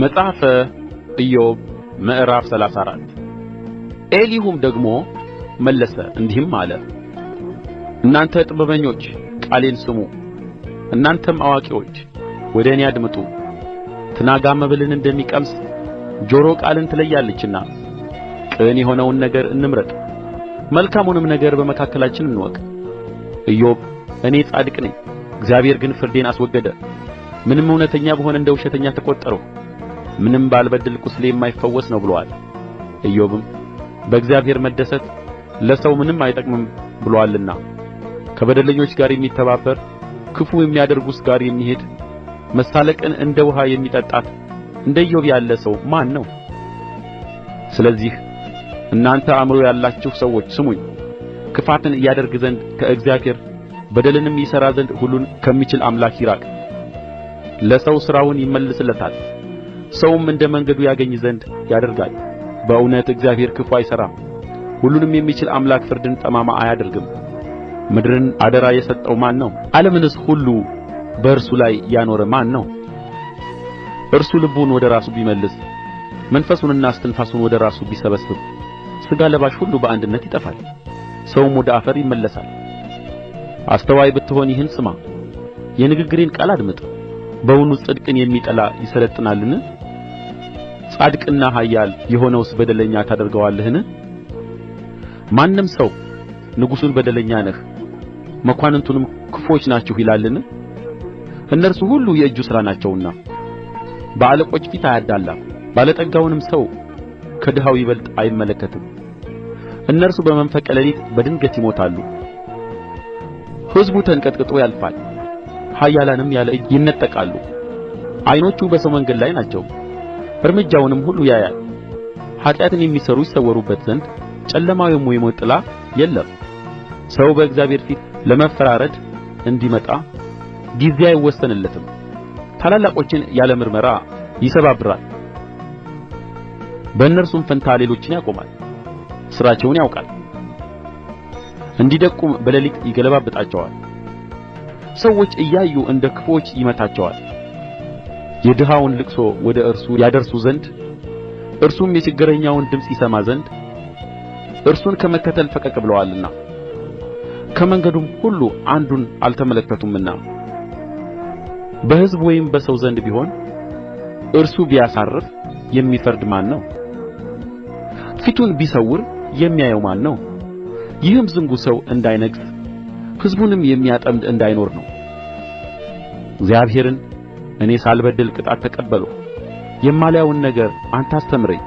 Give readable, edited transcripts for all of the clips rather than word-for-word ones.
መጽሐፈ ኢዮብ ምዕራፍ 34 ኤሊሁም ደግሞ መለሰ እንዲህም አለ። እናንተ ጥበበኞች ቃሌን ስሙ፣ እናንተም አዋቂዎች ወደ እኔ አድምጡ። ትናጋ መብልን እንደሚቀምስ ጆሮ ቃልን ትለያለችና ቅን የሆነውን ነገር እንምረጥ፣ መልካሙንም ነገር በመካከላችን እንወቅ። ኢዮብ እኔ ጻድቅ ነኝ፣ እግዚአብሔር ግን ፍርዴን አስወገደ። ምንም እውነተኛ ብሆን እንደ ውሸተኛ ተቈጠርሁ፣ ምንም ባልበድል ቁስሌ የማይፈወስ ነው ብሎአል። ኢዮብም በእግዚአብሔር መደሰት ለሰው ምንም አይጠቅምም ብሎአልና ከበደለኞች ጋር የሚተባበር ክፉ የሚያደርጉስ ጋር የሚሄድ መሳለቅን እንደ ውኃ የሚጠጣት እንደ ኢዮብ ያለ ሰው ማን ነው? ስለዚህ እናንተ አእምሮ ያላችሁ ሰዎች ስሙኝ። ክፋትን ያደርግ ዘንድ ከእግዚአብሔር በደልንም ይሠራ ዘንድ ሁሉን ከሚችል አምላክ ይራቅ። ለሰው ሥራውን ይመልስለታል፣ ሰውም እንደ መንገዱ ያገኝ ዘንድ ያደርጋል። በእውነት እግዚአብሔር ክፉ አይሠራም፣ ሁሉንም የሚችል አምላክ ፍርድን ጠማማ አያደርግም። ምድርን አደራ የሰጠው ማን ነው? ዓለምንስ ሁሉ በእርሱ ላይ ያኖረ ማን ነው? እርሱ ልቡን ወደ ራሱ ቢመልስ መንፈሱንና እስትንፋሱን ወደ ራሱ ቢሰበስብ ሥጋ ለባሽ ሁሉ በአንድነት ይጠፋል፣ ሰውም ወደ አፈር ይመለሳል። አስተዋይ ብትሆን ይህን ስማ፣ የንግግሬን ቃል አድምጥ። በውኑ ጽድቅን የሚጠላ ይሠለጥናልን? ጻድቅና ኃያል የሆነውስ በደለኛ ታደርገዋለህን? ማንም ሰው ንጉሡን በደለኛ ነህ፣ መኳንንቱንም ክፉዎች ናችሁ ይላልን? እነርሱ ሁሉ የእጁ ሥራ ናቸውና በአለቆች ፊት አያዳላም፣ ባለጠጋውንም ሰው ከድሃው ይበልጥ አይመለከትም። እነርሱ በመንፈቀ ሌሊት በድንገት ይሞታሉ። ሕዝቡ ተንቀጥቅጦ ያልፋል፣ ኃያላንም ያለ እጅ ይነጠቃሉ። ዓይኖቹ በሰው መንገድ ላይ ናቸው፣ እርምጃውንም ሁሉ ያያል። ኃጢአትን የሚሠሩ ይሰወሩበት ዘንድ ጨለማዊም የሞት ጥላ የለም። ሰው በእግዚአብሔር ፊት ለመፈራረድ እንዲመጣ ጊዜ አይወሰንለትም። ታላላቆችን ያለ ምርመራ ይሰባብራል፣ በእነርሱም ፈንታ ሌሎችን ያቆማል። ሥራቸውን ያውቃል፣ እንዲደቁም በሌሊት ይገለባብጣቸዋል። ሰዎች እያዩ እንደ ክፉዎች ይመታቸዋል። የድሃውን ልቅሶ ወደ እርሱ ያደርሱ ዘንድ እርሱም የችግረኛውን ድምፅ ይሰማ ዘንድ እርሱን ከመከተል ፈቀቅ ብለዋልና ከመንገዱም ሁሉ አንዱን አልተመለከቱምና። በሕዝብ ወይም በሰው ዘንድ ቢሆን እርሱ ቢያሳርፍ የሚፈርድ ማን ነው? ፊቱን ቢሰውር የሚያየው ማን ነው? ይህም ዝንጉ ሰው እንዳይነግሥ ሕዝቡንም የሚያጠምድ እንዳይኖር ነው። እግዚአብሔርን እኔ ሳልበድል ቅጣት ተቀበልሁ፣ የማላየውን ነገር አንተ አስተምረኝ።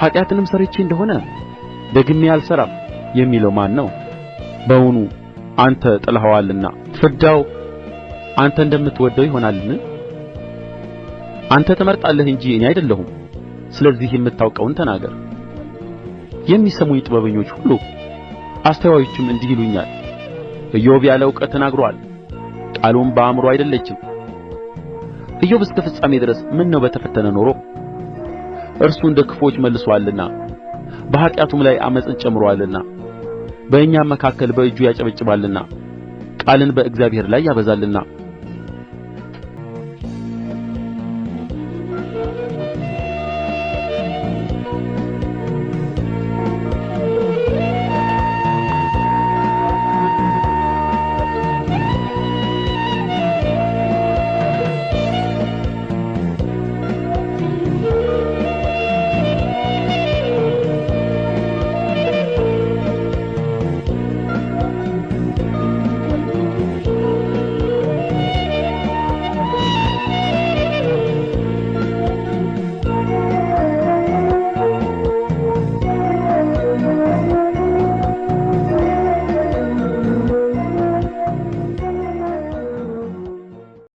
ኃጢአትንም ሠርቼ እንደሆነ ደግሜ አልሠራም የሚለው ማን ነው? በውኑ አንተ ጥለኸዋልና ፍዳው አንተ እንደምትወድደው ይሆናልን? አንተ ትመርጣለህ እንጂ እኔ አይደለሁም። ስለዚህ የምታውቀውን ተናገር። የሚሰሙኝ ጥበበኞች ሁሉ አስተዋዮችም እንዲህ ይሉኛል፣ ኢዮብ ያለ እውቀት ተናግሮአል፣ ቃሉም በአእምሮ አይደለችም። ኢዮብ እስከ ፍጻሜ ድረስ ምነው በተፈተነ ኖሮ! እርሱ እንደ ክፉዎች መልሶአልና በኃጢአቱም ላይ ዓመፅን ጨምሮአልና በእኛም መካከል በእጁ ያጨበጭባልና ቃልን በእግዚአብሔር ላይ ያበዛልና